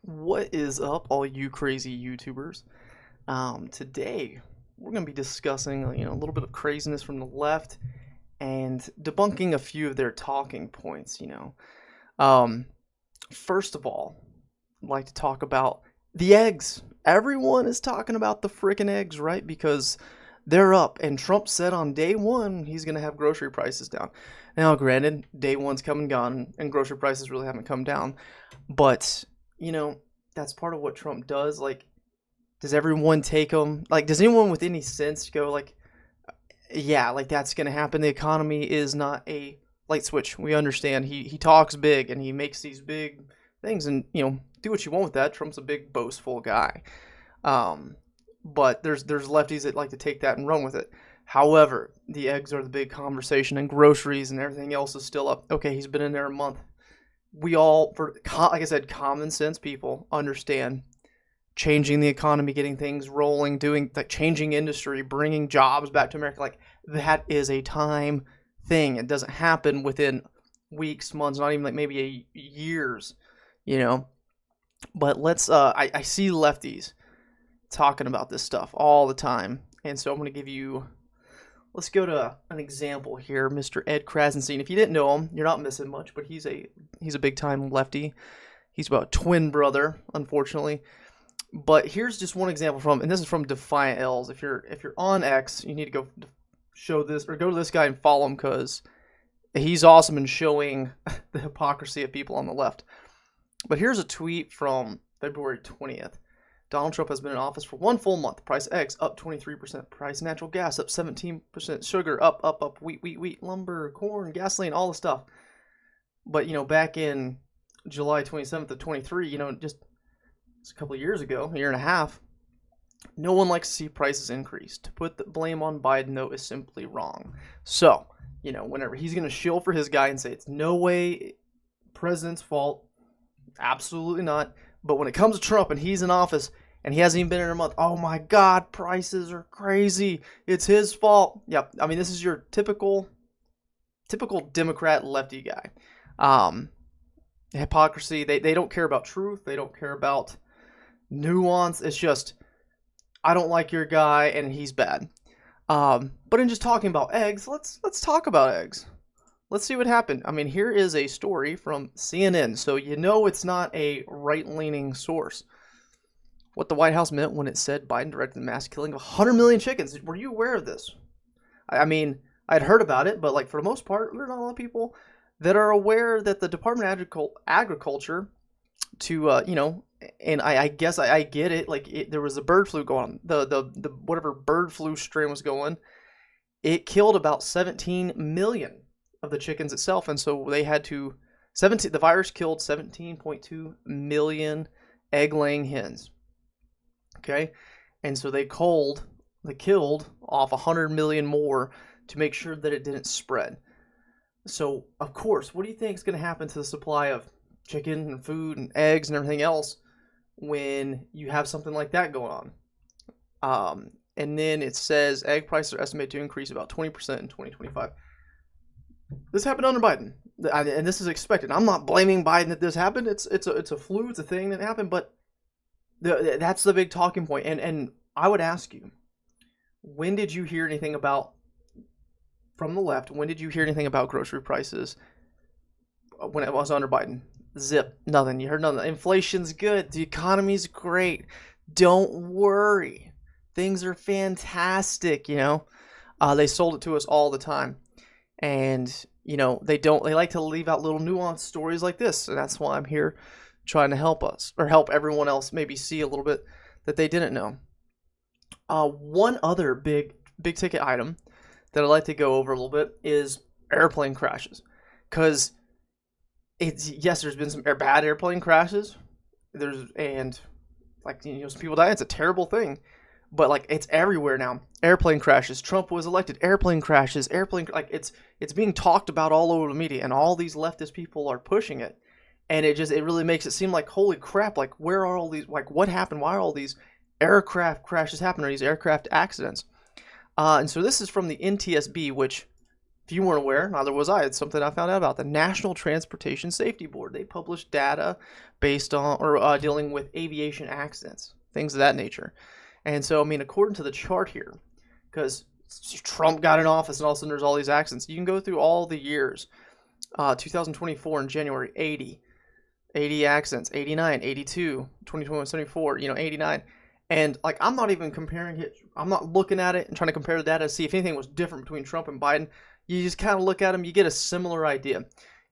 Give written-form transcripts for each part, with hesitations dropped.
What is up, all you crazy YouTubers? Today we're going to be discussing, a little bit of craziness from the left and debunking a few of their talking points. Um, First of all, I'd like to talk about the eggs. Everyone is talking about the freaking eggs, right? Because they're up, and Trump said on day one he's going to have grocery prices down. Now, granted, day one's come and gone, and grocery prices really haven't come down, but that's part of what Trump does. Like, does everyone take them? Like, does anyone with any sense go, like, yeah, like that's going to happen? The economy is not a light switch. We understand. He talks big and he makes these big things, and, do what you want with that. Trump's a big, boastful guy. But there's lefties that like to take that and run with it. However, the eggs are the big conversation, and groceries and everything else is still up. Okay, he's been in there a month. We all, like I said, common sense people understand changing the economy, getting things rolling, doing like changing industry, bringing jobs back to America. Like, that is a time thing. It doesn't happen within weeks, months, not even like maybe years, But I see lefties talking about this stuff all the time, and so I'm going to give you. Let's go to an example here, Mr. Ed Krasenstein. If you didn't know him, you're not missing much, but he's a big time lefty. He's about a twin brother, unfortunately. But here's just one example from, and this is from Defiant L's. If you're on X, you need to go show this or go to this guy and follow him, because he's awesome in showing the hypocrisy of people on the left. But here's a tweet from February 20th. Donald Trump has been in office for 1 full month. Price eggs up 23%. Price natural gas up 17%. Sugar up. Wheat, lumber, corn, gasoline, all the stuff. But, back in July 27th of 23, just a couple of years ago, a year and a half, no one likes to see prices increase. To put the blame on Biden, though, is simply wrong. So, whenever he's going to shill for his guy and say it's no way president's fault, absolutely not. But when it comes to Trump and he's in office and he hasn't even been in a month, oh my God, prices are crazy. It's his fault. Yep. I mean, this is your typical Democrat lefty guy. Hypocrisy. They don't care about truth. They don't care about nuance. It's just, I don't like your guy and he's bad. But in just talking about eggs, let's talk about eggs. Let's see what happened. I mean, here is a story from CNN, so it's not a right-leaning source. What the White House meant when it said Biden directed the mass killing of 100 million chickens. Were you aware of this? I mean, I'd heard about it, but like for the most part, there are not a lot of people that are aware that the Department of Agriculture and I guess I get it. Like there was a bird flu going on. The whatever bird flu strain was going, it killed about 17 million of the chickens itself, and so they had to the virus killed 17.2 million egg-laying hens. Okay, and so they killed off 100 million more to make sure that it didn't spread. So of course, what do you think is going to happen to the supply of chicken and food and eggs and everything else when you have something like that going on? And then it says egg prices are estimated to increase about 20% in 2025. This happened under Biden, and this is expected. I'm not blaming Biden that this happened. It's a flu. It's a thing that happened. But that's the big talking point. And I would ask you, when did you hear anything about, from the left, when did you hear anything about grocery prices when it was under Biden? Zip, nothing. You heard nothing. Inflation's good. The economy's great. Don't worry. Things are fantastic. They sold it to us all the time. And, they like to leave out little nuanced stories like this. And that's why I'm here trying to help us, or help everyone else maybe see a little bit that they didn't know. One other big ticket item that I'd like to go over a little bit is airplane crashes. Because there's been some bad airplane crashes. Some people die. It's a terrible thing. But like it's everywhere now. Airplane crashes. Trump was elected. Airplane crashes. It's being talked about all over the media, and all these leftist people are pushing it. And it really makes it seem like, holy crap, like where are all these, like what happened? Why are all these aircraft crashes happening, or these aircraft accidents? And so this is from the NTSB, which if you weren't aware, neither was I. It's something I found out about. The National Transportation Safety Board. They publish data based on or dealing with aviation accidents, things of that nature. And so, I mean, according to the chart here, because Trump got in office and all of a sudden there's all these accidents, you can go through all the years. 2024 in January, 80 accidents, 89, 82, 2021, 74, 89. And like, I'm not even comparing it. I'm not looking at it and trying to compare the data to see if anything was different between Trump and Biden. You just kind of look at them, you get a similar idea.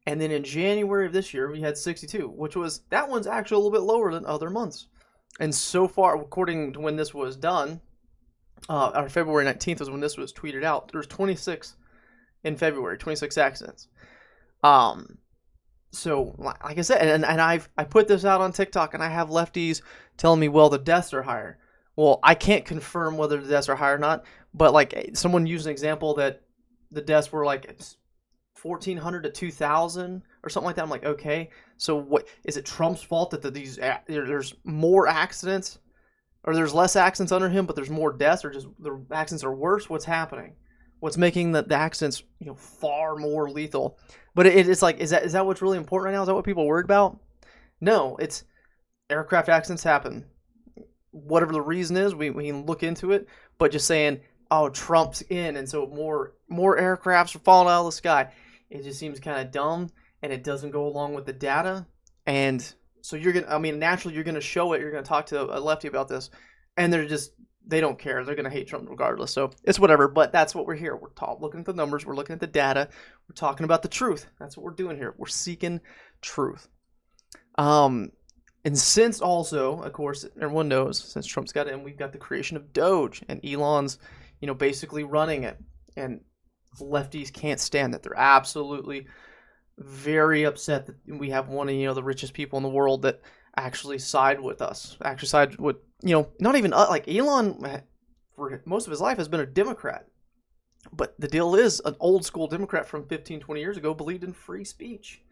And then in January of this year, we had 62, that one's actually a little bit lower than other months. And so far, according to when this was done, or February 19th was when this was tweeted out, there was 26 in February, 26 accidents. So like I said, and I put this out on TikTok, and I have lefties telling me, well, the deaths are higher. Well, I can't confirm whether the deaths are higher or not, but like someone used an example that the deaths were like 1,400 to 2,000 or something like that. I'm like, okay, so what is it Trump's fault that there's more accidents, or there's less accidents under him, but there's more deaths, or just the accidents are worse? What's happening? What's making the accidents far more lethal? But it's like, is that what's really important right now? Is that what people are worried about? No, it's aircraft accidents happen. Whatever the reason is, we can look into it. But just saying, oh, Trump's in, and so more aircrafts are falling out of the sky, it just seems kind of dumb, and it doesn't go along with the data. And so naturally you're gonna show it. You're gonna talk to a lefty about this, and they don't care. They're gonna hate Trump regardless. So it's whatever. But that's what we're here. We're looking at the numbers. We're looking at the data. We're talking about the truth. That's what we're doing here. We're seeking truth. And since also, of course, everyone knows, since Trump's got in, we've got the creation of DOGE, and Elon's, basically running it. And lefties can't stand that. They're absolutely very upset that we have one of the richest people in the world that actually side with us. Actually side with, not even like Elon for most of his life has been a Democrat. But the deal is, an old school Democrat from 15, 20 years ago believed in free speech.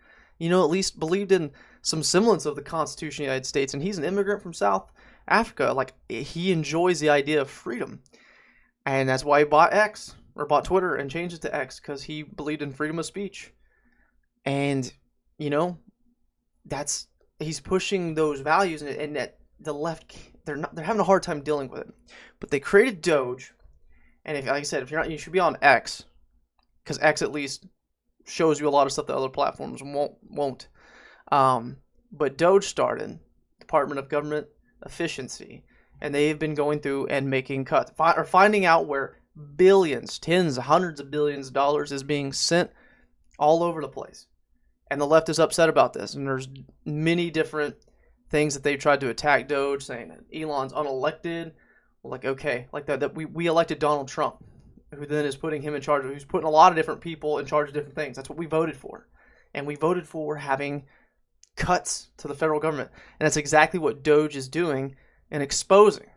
At least believed in some semblance of the Constitution of the United States. And he's an immigrant from South Africa. Like, he enjoys the idea of freedom. And that's why he bought Twitter and changed it to X, because he believed in freedom of speech. And, he's pushing those values, and that the left, they're having a hard time dealing with it. But they created DOGE. And like I said, if you're not, you should be on X, because X at least shows you a lot of stuff that other platforms won't. But DOGE started, Department of Government Efficiency, and they've been going through and making cuts, or finding out where billions, tens, hundreds of billions of dollars is being sent all over the place. And the left is upset about this, and there's many different things that they've tried to attack DOGE, saying that Elon's unelected. Like, okay, like that we elected Donald Trump, who then is putting him in charge, who's putting a lot of different people in charge of different things. That's what we voted for. And we voted for having cuts to the federal government. And that's exactly what DOGE is doing and exposing.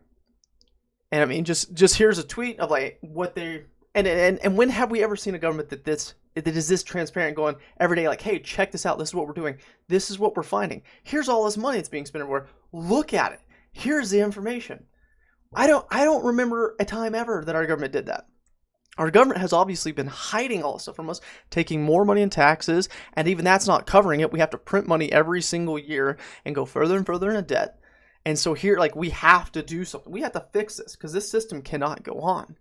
And I mean, just here's a tweet of like what they and when have we ever seen a government that is this transparent, going every day like, hey, check this out. This is what we're doing. This is what we're finding. Here's all this money that's being spent everywhere. Look at it. Here's the information. I don't remember a time ever that our government did that. Our government has obviously been hiding all this stuff from us, taking more money in taxes, and even that's not covering it. We have to print money every single year and go further and further into debt. And so here, like, we have to do something. We have to fix this, because this system cannot go on.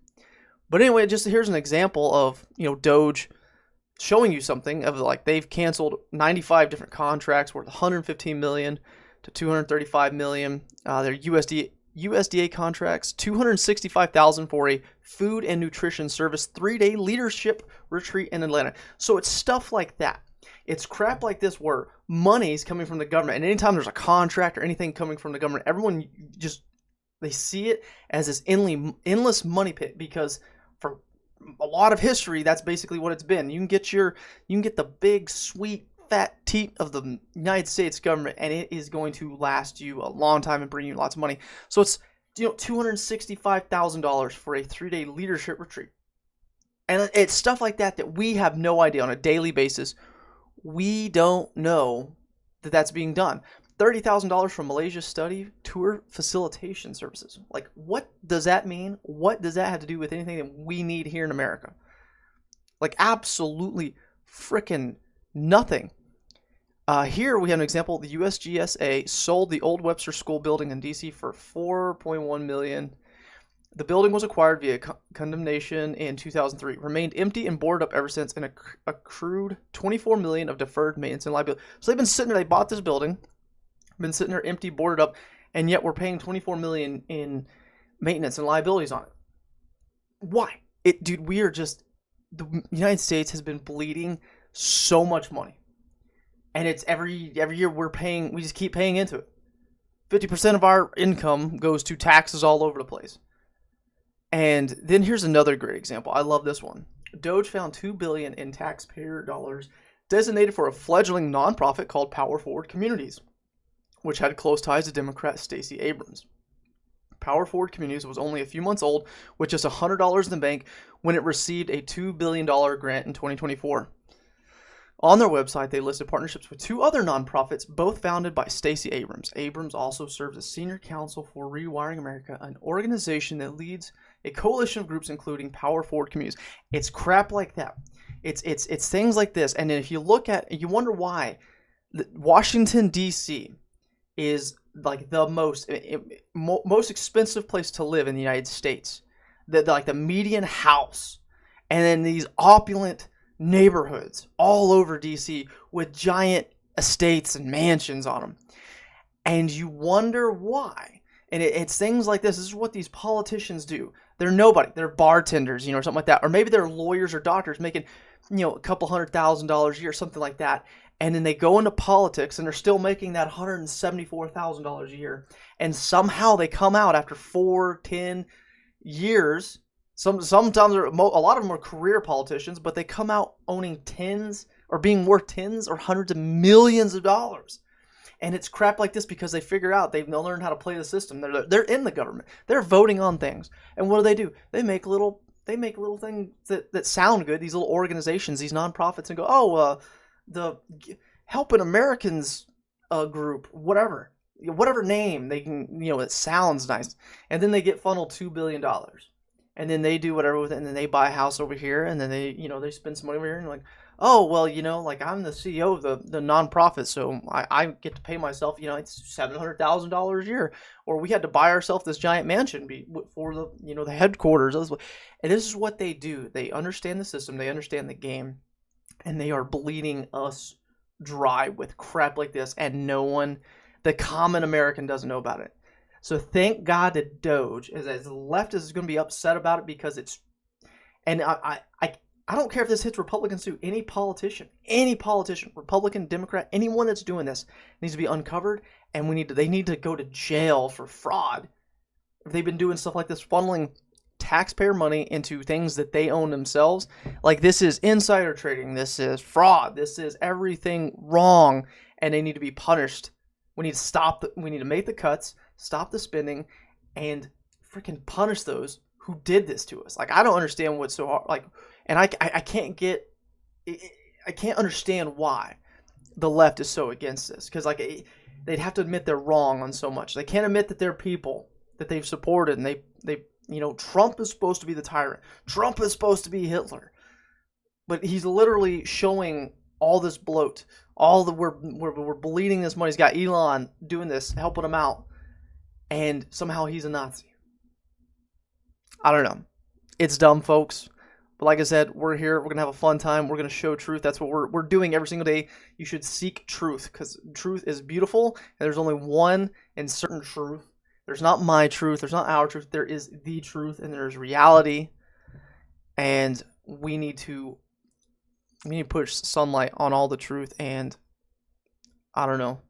But anyway, just here's an example of, DOGE showing you something of, like, they've canceled 95 different contracts worth $115 million to $235 million. Their USDA contracts, $265,000 for a food and nutrition service 3-day leadership retreat in Atlanta. So it's stuff like that. It's crap like this where money's coming from the government, and anytime there's a contract or anything coming from the government, everyone they see it as this endless money pit, because for a lot of history, that's basically what it's been. You can get the big sweet fat teat of the United States government, and it is going to last you a long time and bring you lots of money. So it's $265,000 for a 3-day leadership retreat, and it's stuff like that we have no idea on a daily basis. We don't know that that's being done. $30,000 from Malaysia study tour facilitation services. Like, what does that mean? What does that have to do with anything that we need here in America? Like absolutely freaking nothing. Here we have an example. The USGSA sold the old Webster School building in DC for $4.1 million. The building was acquired via condemnation in 2003, remained empty and boarded up ever since, and accrued $24 million of deferred maintenance and liability. So they've been sitting there. They bought this building, been sitting there empty, boarded up, and yet we're paying $24 million in maintenance and liabilities on it. Why? Dude, we are just, the United States has been bleeding so much money, and it's every year we just keep paying into it. 50% of our income goes to taxes all over the place. And then here's another great example. I love this one. DOGE found $2 billion in taxpayer dollars designated for a fledgling nonprofit called Power Forward Communities, which had close ties to Democrat Stacey Abrams. Power Forward Communities was only a few months old, with just $100 in the bank when it received a $2 billion grant in 2024. On their website, they listed partnerships with two other nonprofits, both founded by Stacey Abrams. Abrams also serves as senior counsel for Rewiring America, an organization that leads a coalition of groups including Power Forward Communities. It's crap like that. It's things like this. And then if you look at, you wonder why Washington, D.C. is like the most expensive place to live in the United States. Like the median house. And then these opulent neighborhoods all over DC with giant estates and mansions on them. And you wonder why. And it's things like this. This is what these politicians do. They're nobody. They're bartenders, or something like that. Or maybe they're lawyers or doctors making, a couple $100,000 a year, something like that. And then they go into politics and they're still making that $174,000 a year. And somehow they come out after 4-10 years. Sometimes a lot of them are career politicians, but they come out owning tens or being worth tens or hundreds of millions of dollars. And it's crap like this because they figure out they've learned how to play the system. They're in the government. They're voting on things. And what do? They make little things that sound good, these little organizations, these nonprofits, and go, the Helping Americans group, whatever name they can, it sounds nice. And then they get funneled $2 billion. And then they do whatever with it, and then they buy a house over here, and then they spend some money over here, and like, oh, well, I'm the CEO of the nonprofit, so I get to pay myself, it's $700,000 a year, or we had to buy ourselves this giant mansion for the, the headquarters. And this is what they do. They understand the system, they understand the game, and they are bleeding us dry with crap like this, and the common American doesn't know about it. So thank God that DOGE, as the leftists, is going to be upset about it because it's, and I don't care if this hits Republicans too. Any politician, Republican, Democrat, anyone that's doing this needs to be uncovered, and they need to go to jail for fraud. If they've been doing stuff like this, funneling taxpayer money into things that they own themselves, like this is insider trading, this is fraud, this is everything wrong, and they need to be punished. We need to stop. We need to make the cuts, stop the spending, and freaking punish those who did this to us. Like, I don't understand what's so hard. Like, and I can't get. I can't understand why the left is so against this. Because they'd have to admit they're wrong on so much. They can't admit that they're people that they've supported, and they Trump is supposed to be the tyrant. Trump is supposed to be Hitler, but he's literally showing all this bloat. We're bleeding this money. He's got Elon doing this, helping him out, and somehow he's a Nazi. I don't know. It's dumb, folks. But like I said, we're here. We're gonna have a fun time. We're gonna show truth. That's what we're doing every single day. You should seek truth because truth is beautiful. And there's only one and certain truth. There's not my truth. There's not our truth. There is the truth, and there's reality. And we need to push sunlight on all the truth, and I don't know.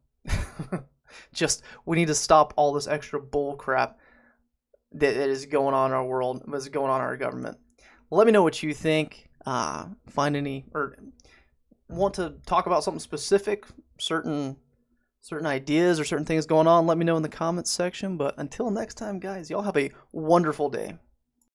We need to stop all this extra bull crap that is going on in our world, that's going on in our government. Let me know what you think. Find any, or want to talk about something specific, certain ideas or certain things going on, let me know in the comments section. But until next time, guys, y'all have a wonderful day.